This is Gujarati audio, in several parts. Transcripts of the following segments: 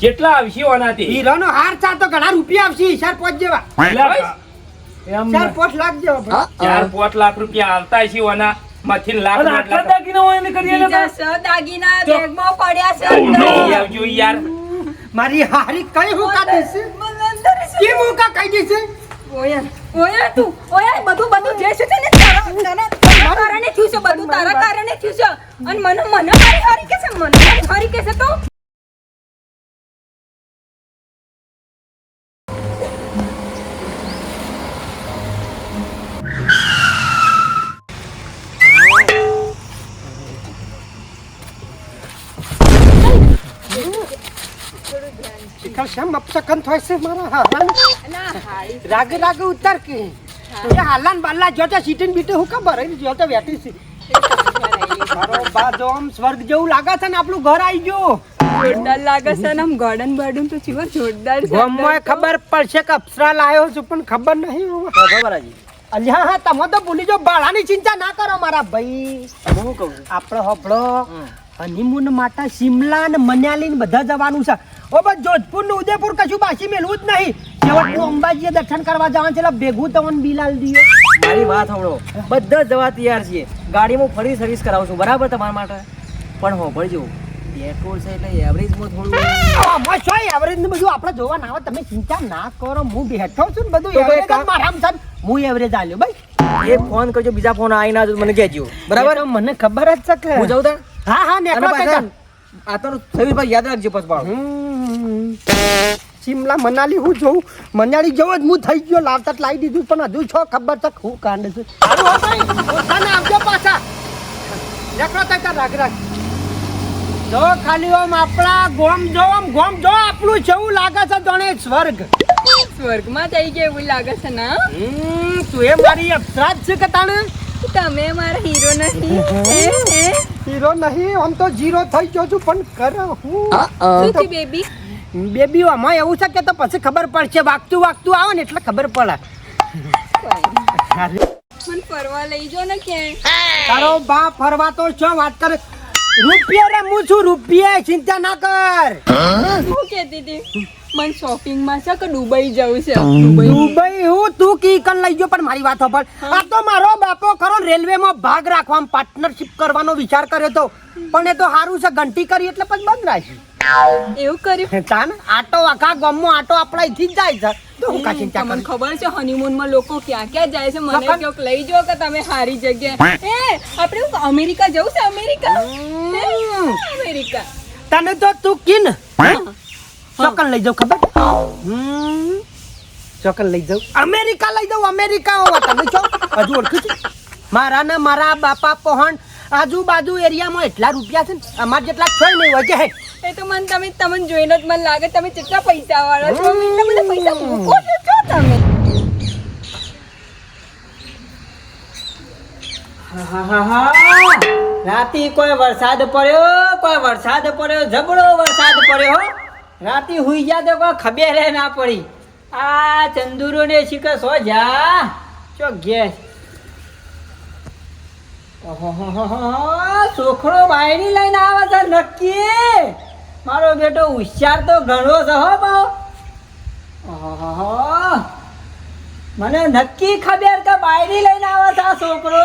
કેટલા આવશે ઓનાથી? હીરાનો હાર ચા તો ઘણા રૂપિયા આવશે 4-5 જેવા. 4-5 લાખ જેવા. 4-5 લાખ રૂપિયા આવતા છે ઓના માંથી લાખ આટલા દાગીના હોય ને કરીએ ને બીજા 100 દાગીના બેગમાં પડ્યા છે આવજો યાર. મારી હારી કઈ હું કા દેશે કે હું કા કઈ દેશે? ઓયા તું ઓયા બધું જે છે ને તારા કારણે થયું છે, બધું તારા કારણે થયું છે. અને મને મારી હારી કે છે, મને મારી હારી કે છે તો શિખર શમ અપસકન થાય છે મારા હારાન. રાગે રાગે ઉતાર કે એ હાલાન બાલા જોતા સીટીન બીટી હું ખબર હે જોતા બેઠી છે. મારો બાજો આમ સ્વર્ગ જેવું લાગે છે ને આપણું ઘર આવી ગયું. જોરદાર લાગે છે ને આમ ગાર્ડન બાર્ડન તો જીવા જોરદાર છે. ગોમમાં ખબર પડશે કે અપ્સરા લાયો છું પણ ખબર નહીં ખબર આજી અલ્યા હા તમે તો ભૂલી જાઓ બાળાની ચિંતા ના કરો મારા ભાઈ. હું કહું આપણે હબળો હનીમૂન માટે શિમલા ને મનાલી ને બધા જવાનું છે. ઓ બસ જોધપુર ને ઉદયપુર કશું બાકી મેલવું જ નહીં. છેવટનું અંબાજીએ દર્શન કરવા જવાનું છે એટલે ભેગું તમને બિલાલ દીયો. મારી વાત સાંભળો, બધા જવા તૈયાર છીએ. ગાડીમાં ફરી સર્વિસ કરાવું છું બરાબર તમારા માટે. પણ હોભળજો, પેટ્રોલ છે એટલે એવરેજમાં થોડું આમાં શું એવરેજ ને બધું આપણે જોવા ના આવે. તમે ચિંતા ના કરો, હું બેઠો છું ને બધું તો એવરેજ કામ- મારામ છે. હું એવરેજ આલ્યો ભાઈ. એક ફોન કરજો, બીજા ફોન આવી ના મને કહેજો બરાબર બરાબર. મને ખબર જ છે કે હું જાઉં તાર હા હા અને નેકળો પાછા કાકા. આ તો સવિરભાઈ યાદ રાખજો પછી પાડો. શિમલા મનાલી હું જોઉં મનાલી જેવો જ હું થઈ ગયો. લાવતા લાવી દીધું પણ હજુ છો ખબર છે હું કાંડ છે. હારું હો ભાઈ, પોતાને આવજો પાછા. નેકળો કાકા રાગ રાગ. જો ખાલી ઓમ આપણા ગોમ જો આપણું જેવું લાગે છે જાણે સ્વર્ગ. સ્વર્ગમાં થઈ ગયા એવું લાગે છે ને. તું એ મારી અપરાધ છે કે તાણે તમે મારા હીરો નથી. હીરો નહીં આમ તો જીરો થઈ ગયો છું પણ કરે હું શું છે બેબી? બેબી આમાં એવું છે કે તો પછી ખબર પડશે. વાગતું આવે ને એટલે ખબર પડે. મને ફરવા લઈ જો ને કે તારો બા ફરવા તો શું વાત કરે. રૂપિયા રે હું છું રૂપિયા, ચિંતા ના કર. શું કહેતી હતી મને શોપિંગમાં છે કે દુબઈ જવું છે? દુબઈ હું તું કી કન લઈ ગયો પણ મારી વાત સાંભળ. આ તો મારો બાપો ખરો રેલવેમાં ભાગ રાખવામાં પાર્ટનરશિપ કરવાનો વિચાર કર્યો તો પણ એ તો સારું છે ઘંટી કરી એટલે પછી બંધ રાખી. એવું કર્યું? તાન આટો આખા ગામમાં આટો આપણા અહીંથી જ જાય છે તો હું કા ચિંતા તમને કરું. ખબર છે હનીમૂન માં લોકો ક્યાં ક્યાં જાય છે? મને ક્યાંક લઈ જાઓ કે તમે સારી જગ્યાએ. આપણે અમેરિકા જવું છે? અમેરિકા તને તો તું કિન ચોકન લઈ જાઉં ખબર? ચોકન લઈ જાઉં અમેરિકા લઈ જાઉં. અમેરિકા તમે છો હજુ ઓળખું છું. મારા ને મારા બાપા પહોંચ આજુબાજુ એરિયામાં એટલા રૂપિયા છે ને અમાર જેટલા છોય નહીં વજે હે. એ તો મને તમને જોઈને જ મને લાગે તમે કેટલા પૈસા વાળા છો. એટલા બધા પૈસા મૂકો છો તમે. રાતી કોઈ વરસાદ પડ્યો જબરો વરસાદ પડ્યો હો. રાતી હુઈ ગયા તો કોઈ ખબર ના પડી. આ ચંદુરો ને શિખર સો જા ચો ગેસ. છોકરો બાયડી લઈને આવે છે નક્કી. મારો બેટો હોશિયાર તો ઘણો છે હો બાવ. મને નક્કી ખબર કે બાયડી લઈને આવે છે આ છોકરો.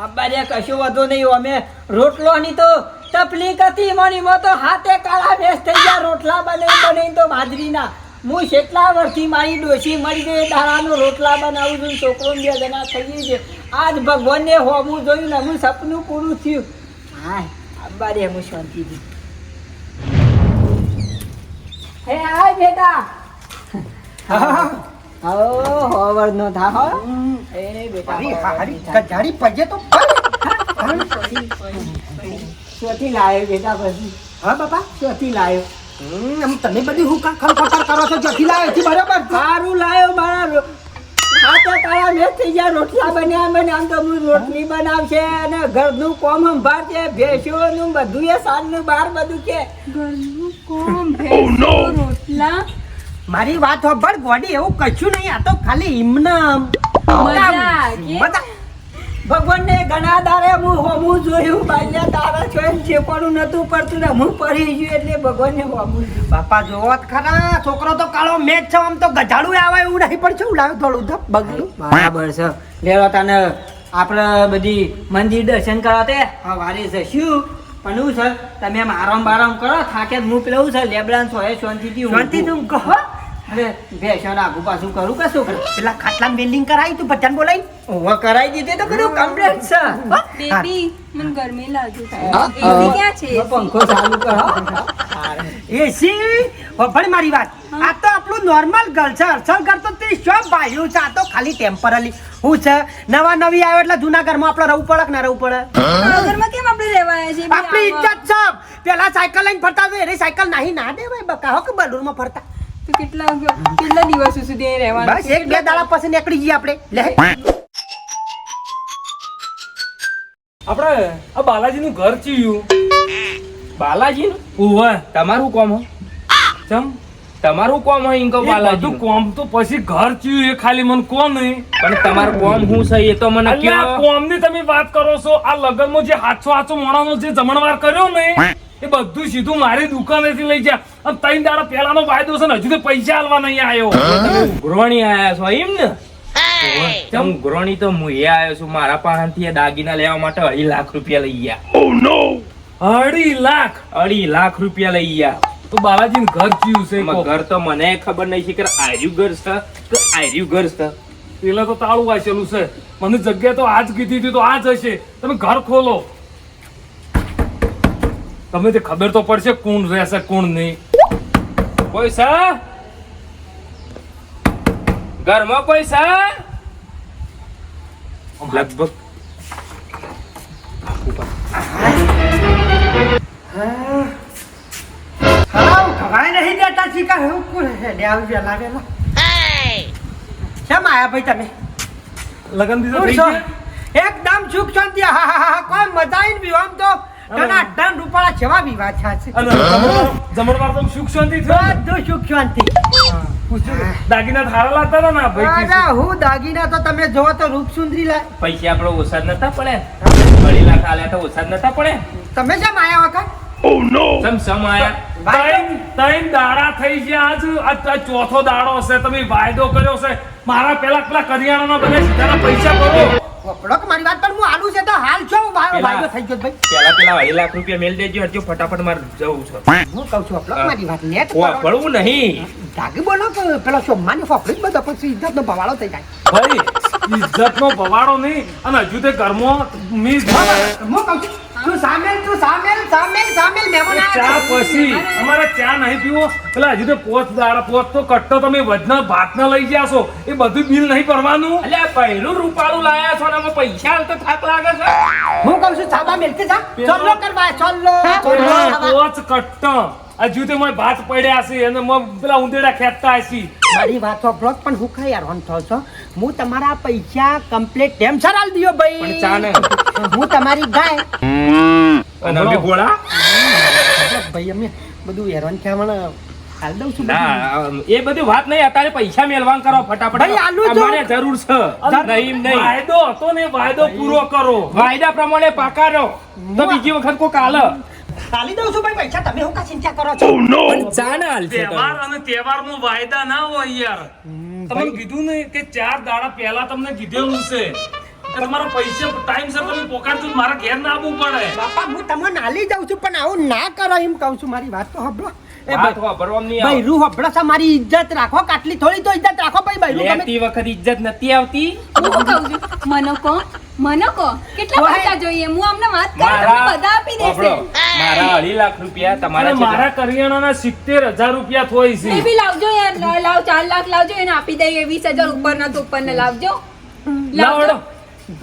અબ્બારે કશું વધુ નહીં. અમે રોટલોની તો તકલીફ હતી. મણીમાં તો હાથે કાળા ભેસ થઈ ગયા. રોટલા બનાવી તો બાજરીના. હું કેટલા વર્ષથી મારી ડોશી મળી ગઈ દાણાનો રોટલા બનાવું છું. છોકરો 2 જણા થઈ છે. આજ ભગવાનને હોમું જોયું ને હું સપનું પૂરું થયું. હા અબ્બારે હું શાંતિથી. હે હાય બેટા. હોવર નો થા હો. એ બેટા હારી કજાડી પજે તો શોથી લાયો બેટા પછી. હા બાપા શોથી લાયો. તમે બધી હું ખલફટર કરો છો જથી લાવે છે બરાબર. સારું લાયો મારા હાથે તારા મેં થઈ ગયા. રોટલા બન્યા તો હું રોટલી બનાવશે અને ઘરનું કોમ સંભાળશે. ભેંસોનું બધું એ સાંજનું બહાર બધું છે. ઘરનું કોમ ભેંસો રોટલા મારી વાત સાંભળ ગોડી એવું કશું નહીં. આ તો ખાલી ઇમના મજા કે? ભગવાનને ઘણા દાડે હું જોયું બાલ્યા તારા જોઈને ચેપણું નતું પડતું ને હું પડી ગયું એટલે ભગવાનને હોમું જોયું. બાપા જોવો જ ખરા છોકરો તો કાળો મેચ છે આમ તો ગજાડું આવે એવું નહીં પણ શું લાવે થોડું ધપ બગલું બરાબર છે લેરો તને આપણે બધી મંદિર દર્શન કરવા તે વારી છે શું પણ શું છે તમે આમ આરામ બારામ કરો થાકે હું પેલું છે લેબડાન સોય શાંતિથી શાંતિ તું કહો અરે ભેસણ આગુ પાછું કરું કે શું કરું પેલા ખાટલામાં વેલ્ડિંગ કરાવી તું ભજન બોલાઈ ઓવા કરાવી દીધી તો બધું કમ્પ્લીટ છે બેબી મને ગરમી લાગે છે હા, એસી ક્યાં છે હા, પંખો ચાલુ કરો એસી પણ મારી વાત આ તો આપણું નોર્મલ ઘર છે અસલ ઘર તો તે શું ભાડ્યું છે આ તો ખાલી ટેમ્પરરી હું છે નવા નવી આવ્યો એટલે જૂના ઘરમાં આપણે રહેવું પડે કે ના રહેવું પડે આ ઘરમાં કેમ આપણે રહેવાયા છે આપણી ઇજ્જત છે પેલા સાયકલ લઈને ફરતા તો એની સાયકલ નહીં ના દેવાય બકા હો કે બલૂરમાં ફરતા તો કેટલા દિવસો સુધી અહીં રહેવાનું બસ એક બે દાડા પછી નીકળી જઈએ આપણે લે આપણે આ બાલાજીનું ઘર ચીયું બાલાજીનું ઓવે તમારું કોમ હો ચમ તમારું કોમ હોય ઇનકો બાલાજી કોમ તો પછી ઘર ચીયું એ ખાલી મને કોમ નહીં પણ તમારું કોમ હું છે એ તો મને કયો કોમ ની તમે વાત કરો છો આ લગનમાં જે હાથો મોણાનો જે જમણવાર કર્યો ને એ બધું સીધું મારી દુકાનેથી લઈ જા અને 3 દાડા પહેલાનો વાયદો છે ને હજુ તો પૈસા આલવા નહીં આવ્યો ઉઘરાણી આયા છો એમ ને ચમ ઉઘરાણી તો હું એ આવ્યો છું મારા પાસેથી દાગીના લેવા માટે 2.5 લાખ રૂપિયા લઈ ગયા ઓ નો 2.5 લાખ રૂપિયા લઈ ગયા તો બાલાજી ઘર ચીયું છે ઘર તો મને ખબર નહીં છે કે આર્યું ઘર છે કે આર્યું ઘર છે પેલા તો તાળું વાંચેલું છે મને જગ્યા તો આજ કીધી હતી તો આજ હશે તમે ઘર ખોલો તમે તે ખબર તો પડશે કોણ રહેશે કોણ નહીં કોઈ છે ઘરમાં કોઈ છે લગભગ હાવ ખવાય નહીં દેતા ચીકા હું કોણ હે દેવ વેલા વેલા શેમ આયા ભાઈ તમે લગન બીજો શું થઈ છો? ગયા એકદમ સુખ શાંતિ હા હા હા કોઈ મજા આવીને પીવા આમ તો તના ધન રૂપાળા જેવા વિવાહ છે અને જમણવાર તો સુખ શાંતિ થયો બધું સુખ શાંતિ દાગીના થારા લાગતા હતા ને ભાઈ અરે હું દાગીના તો તમે જોવો તો રૂપ સુંદરી લાય પૈસા આપણો ઓછા જ નતા પડે 2.5 લાખ આલ્યા તો ઓછા જ નતા પડે તમે શેમ આયા વખત સમ આયા ત્રણ દાડા થઈ ગયા આજ ચોથો દાડો હશે તમે વાયદો કર્યો છે મારા પેલા કરિયાણાના બધા સીધાના પૈસા ભરો વપડો કે મારી વાત પર હું આલુ છે તો હાલ છો વાયદો થઈ ગયો ભાઈ પેલા 2.5 લાખ રૂપિયા મેલ દેજો હરજો ફટાફટ મારે જવું છે હું કહું છું વપડો મારી વાત નેટ પડવું નહીં દાગી બોલો કે પેલો સોમાની ફફડી બધો પછી ઇજ્જત નો ભવાળો થઈ જાય ભાઈ ઇજ્જતનો ભવાડો નહીં અને હજુ તે ઘરમાં મીસ હું કહું છું તું સામેલ મહેમાન ચા પછી અમારે ચા નહીં પીવો પેલા હજુ તો પોચ તો કટ્ટો તમે વજના ભાતના લઈ ગયા છો એ બધું બિલ નહીં ભરવાનું એટલે પહેલું રૂપાળું લાયા છો ને અમે પૈસા હાલતો થાક લાગે છે હું કહું છું સાબા મેલતે જા ચોલ્લો કરવા ચોલ્લો પોચ કટ્ટો હજુ તો મેં ભાત પડ્યા છે અને પેલા ઉંદેડા ખેંચતા હશે મારી વાત બ્લોક પણ હું ખાઈ યાર થો છો હું તમારા પૈસા કમ્પ્લીટ ટેમ સર આલ દિયો ભાઈ પણ ચા ને હું તમારી ગાય અને અમે ગોળા ભાઈ અમે બધું હેરાન થયા મને હાલ દઉં છું ના એ બધી વાત નહીં અત્યારે પૈસા મેલવાન કરો ફટાફટ ભાઈ, આલુ જો. અમારે જરૂર છે નહીં વાયદો હતો ને વાયદો પૂરો કરો વાયદા પ્રમાણે પાકારો તો બીજી વખત કોક આલે હાલી દઉં છું ભાઈ પૈસા તમે હું કા ચિંતા કરો છો પણ ચા ના હાલશે તહેવાર અને તહેવારમાં વાયદા ના હોય યાર તમને કીધું ને કે 4 દાડા પહેલા તમને કીધેલું છે કે તમારા પૈસા ટાઈમસર તમે પોકાડજો મારા ઘેર ના આવવું પડે બાપા હું તમને નાલી જાઉં છું પણ આવું ના કરો એમ કહું છું મારી વાત તો હબળો એ વાત વાપરવામાં નહીં ભાઈ રૂ હબળો છે મારી ઇજ્જત રાખો કાટલી થોડી તો ઇજ્જત રાખો ભાઈ ભાઈ રૂ લેતી વખત ઇજ્જત નથી આવતી હું શું કહું છું મને કહો કેટલા ઓય. પૈસા જોઈએ હું અમને વાત કરું તમને બધા આપી દેશે મારા 2.5 લાખ રૂપિયા તમારા મારા કરિયાણાના 70,000 રૂપિયા થોય એ બી લાવજો યાર લાવ 4 લાખ લાવજો એને આપી દઈએ 20,000 ઉપરના તો ઉપરના લાવજો લાવડો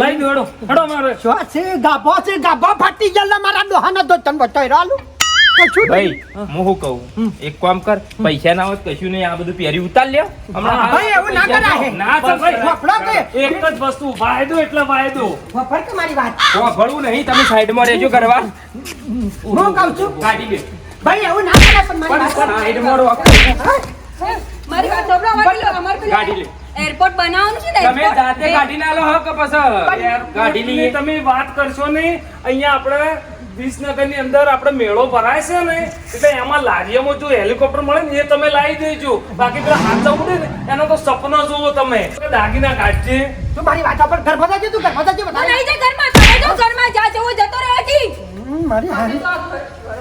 લઈ દોડો હડો મારે શું છે ગાભો ફાટી ગયેલા મારા ડોહાનો તો તન બતાઈ રાલું કશું ભાઈ હું શું કહું એક કામ કર પૈસા ના હોત કશું નહીં આ બધું પહેરી ઉતાર લ્યો હમણાં ભાઈ, એવું ના કરાય. ના ચાલ ભાઈ વપડો કે? એક જ વસ્તુ વાયદો એટલે વાયદો વફર કે મારી વાત ભણવું નહીં તમે સાઈડમાં રહેજો કરવા હું કહું છું કાઢી દે ભાઈ એવું ના કરાય પણ મારી પણ વાત સાઈડમાં રહો હા? મારી વાત સાંભળો અમારી લો અમારી ગાડી લે એરપોર્ટ બનાવવાનું છે ને તમે જાતે કાઢી ના લો કે પછી કાઢી લઈએ. તમે વાત કરશો નહીં. અહીંયા આપણે વિસનગરની અંદર આપણે મેળો ભરાય છે ને એટલે એમાં લારીયામાં જો હેલિકોપ્ટર મળે ને એ તમે લાવી દેજો. બાકી પેલા હાથ ઉડે ને એનો તો સપનો જોવો તમે. દાગીના કાઢજે. તું મારી વાત પર ઘર બધા તું ઘર બધા હું નહીં જાય ઘરમાં તમે જો ઘરમાં જા જવો જતો રહે જી મારી હારી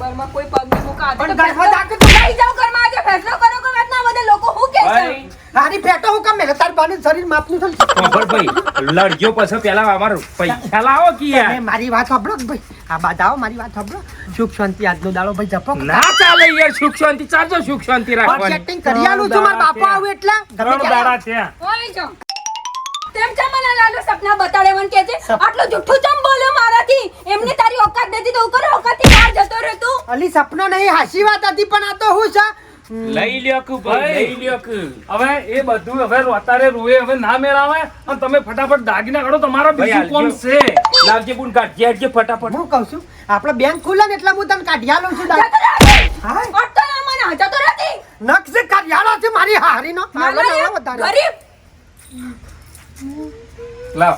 ઘરમાં કોઈ પગ નહીં મૂકા પણ ઘરમાં જા કે લઈ જાઓ ઘરમાં આજે ફેસલો કરો કે વાતના બધા લોકો હું કે છે ભાઈ હારી પેટો હું કામ મેલે તાર બાનું શરીર માપનું છે ભાઈ લડજો પછી પેલા અમાર પૈસા લાવો કે યાર. તમે મારી વાત સાંભળો કે ભાઈ આ બાદાઓ મારી વાત સાંભળો સુખ શાંતિ આજનો દાડો ભાઈ જપો ના ચાલે યાર સુખ શાંતિ ચાલજો સુખ શાંતિ રાખવાની. સેટિંગ કરી આલું છું મારા બાપા આવે એટલે ત્રણ દાડા થયા. ઓય જો તેમ ચા મને લાલો સપના બતાડે મન કે છે આટલો જુઠ્ઠું ચમ બોલ્યો મારાથી એમને તારી ઓકાત નથી તો કરે ઓકાતથી બહાર જતો રહે તું અલી સપનો નહીં હાસી વાત હતી પણ આ તો હું છે લઈ લ્યો કે ભાઈ લઈ લ્યો કે. હવે એ બધું હવે અત્યારે રોએ હવે ના મેળાવે અને તમે ફટાફટ દાગીના કાઢો. તમારા બીજું કોણ છે? લાવજે બુન કાઢજે હટજે ફટાફટ. હું કહું છું આપણે બેંક ખુલ્લે ને એટલે હું તને કાઢી આલું છું જતો રહે હા અટતો ના મને જતો રહેતી નક્ષ કાઢી આલો છે મારી હારીનો મારા ગરીબ લાવ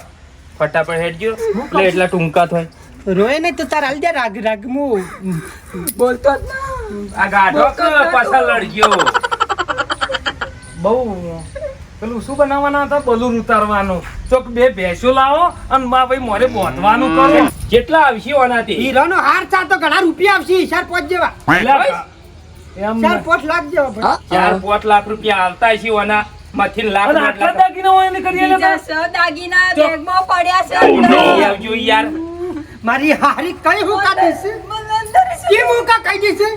ફટાફટ હેડજો લે એટલા ટૂંકા થાય. રોય નહીં તો તાર હાલ દે રાગ રાગ હું બોલતો જ આ ગાઢો કે પાછા લડજો. બહુ પેલું શું બનાવવાના હતા? બલૂન ઉતારવાનું. તો બે ભેંસો લાવો અને માં ભાઈ મોરે બોધવાનું કરો. જેટલા આવશે ઓનાથી હીરાનો હાર ચા તો ઘણા રૂપિયા આવશે 4-5 જેવા એટલે એમ 4-5 લાખ જેવા ભાઈ 4-5 લાખ રૂપિયા આવતા છે ઓના માંથી લાખ અને દોઢ આટલા લાખ દાગીના હોય એને કરીએ બીજા લેતા. સ દાગીના બેગમાં પડ્યા છે લઈ અંદર. આવજો યાર. મારી હારી કઈ હું કાઢી છે મને અંદર છે. કે હું કા કહી દીશે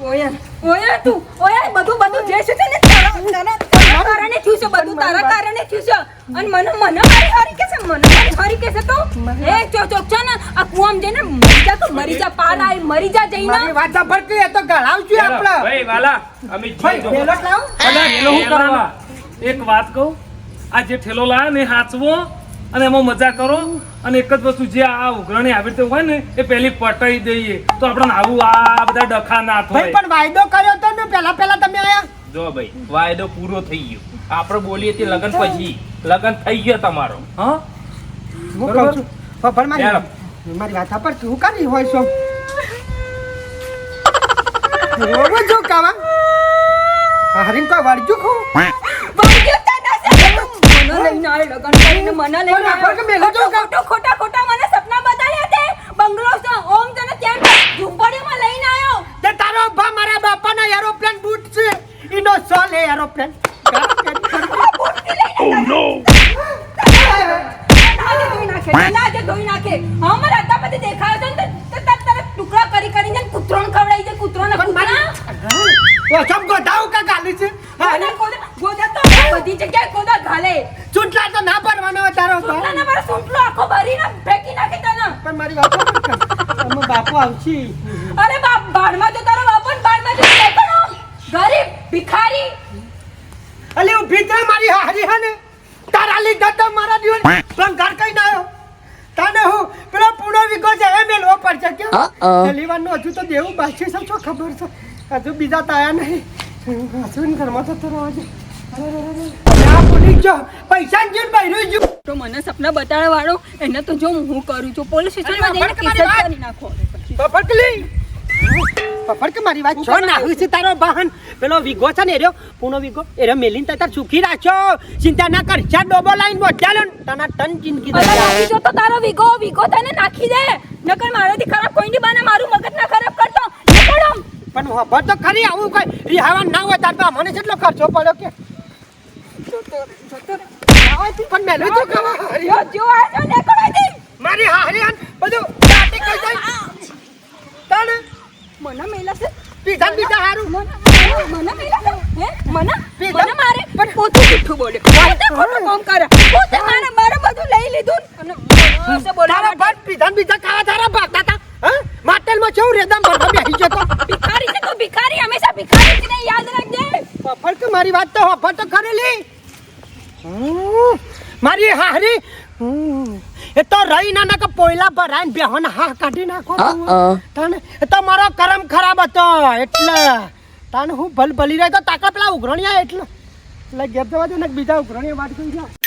ઓયા ઓયા તું ઓયા બધું જે છે ને તારા કારણે થયું છે બધું તારા કારણે થયું છે અને મને મારી હારી કે છે મને મારી હારી કે છે તો એ ચોક છે ને આ કુવામ જઈને મરી જા પાલ આવી મરી જા જઈને મારી વાત સાંભળ કે એ તો ગળાવશું આપણે ભાઈ વાલા અમે ભાઈ જીતો. પેલો લાવ અને એનો શું કરવા? એક વાત કહું, આ જે ઠેલો લાવે ને એ હાચવો અને એમાં મજા કરો અને એક જ વસ્તુ જે આ ઉઘરણી આવી રીતે હોય ને એ પેલી પટાઈ દઈએ તો આપણને આવું આ બધા ડખા ના ભાઈ થાય. પણ વાયદો કર્યો તો ને પહેલા તમે આયા જો ભાઈ વાયદો પૂરો થઈ ગયો. આપણે બોલીએ તે લગન પછી લગન થઈ ગયો તમારો. હા હું બરોબર. કહું છું પણ ચાલો. મારી વાત સાંભળ તું કરી હોય છો રોવો જો કાવા હારીન કોઈ વળજુ ખો વાગ્યો તાના છે મને લઈને આય લગન કરીને મને લઈને પણ આપણે કે મેલો જો કા- ખોટા મને સપના બતાડ્યા તે બંગલો છે ઓમ તને ત્યાં ઝૂંપડીમાં લઈને આવ્યો તે તારો બા મારા બાપાનો એરોપ્લેન બૂટ છે ઈનો સોલ એ એરોપ્લેન આજે ધોઈ નાખે હા મને હતા પછી દેખાયો તો તારે ટુકડા કરીને કૂતરોને ખવડાવી દે કૂતરોને ઓ સબ ગોડાઉ કા ગાલી છે ગોદા તો બધી જગ્યાએ ગોદા ઘાલે ચૂંટલા તો ના પરવાનો હોય તારો બા. સુટલાના મારા સુટલો આખો ભરીને ફેંકી નાખે તને પણ મારી વાત સાંભળ અમે બાપુ આવશી અરે બાપ બાળમાં તો તારો બાપો ને બાળમાં તો દેખણો ગરીબ ભિખારી અલી ઊભી થા મારી હારી હાને તારા લીધા તો મારા દિવસ પણ ઘર કઈ ના આવ્યો તાને હું પેલો પૂરો વિગો છે એ મેલવો પડશે કે લેવાનું હજુ તો દેવું બાકી છે શું ખબર છે હજુ બીજા તાયા નહીં હસુન ઘરમાં તો તરો આજે આ પોલીસ જો પૈસા જ બહેરું જો તો મને સપના બતાડવા વાળો એને તો જો હું કરું છું પોલીસ સ્ટેશનમાં જઈને કેસ જ કરી નાખો પપડકલી પપડ કે મારી વાત છો ના હું છે તારો બહન પેલો વિગો છે ને એર્યો પૂનો વિગો એરો મેલીન તાર સુખી રાખો ચિંતા ના કર ચાર ડોબો લાઈન મોઢાલો તના ટન જિંદગી અરે નાખી જો તો તારો વિગો તને નાખી દે નકર મારાથી ખરાબ કોઈ ની બાને મારું મગજ ના ખરાબ કરતો નીકળો પણ ખબર તો ખરી આવું કઈ રિહાવા ના હોય તાર તો મને કેટલો ખર્ચો પડ્યો કે પણ મેલું તો ખાવા જો આ જો નીકળો દી મારી હારી હાન બધું દાટી કઈ જાય તાને મને મેલા છે પીધા પીધા હારું મને મેલા છે હે મને પીધા? મને મારે પણ પોતે જૂઠું બોલે પોતે ખોટું કામ કરે પોતે મારે બધું લઈ લીધું અને મને તારા બોલાવા બાપ પીધા પીધા ખાવા તારા ભાગતા તા હા માટેલમાં કેવું રેદામ ભરવા બેસી જતો ભિખારી છે તો ભિખારી હંમેશા ભિખારી જ નહીં યાદ રાખજે પપડ કે મારી વાત તો હફર તો ખરેલી મારી હારી એ તો રહી ના કે પોયલા ભરાઈને બેહોન હા કાઢી નાખો તને એ તો મારો કરમ ખરાબ હતો એટલે તને હું ભલ ભલી રહ્યો તો તાકા પેલા ઉઘરણિયા એટલે એટલે ઘેર જવા દે ને બીજા ઉઘરણીઓ વાત કરી છે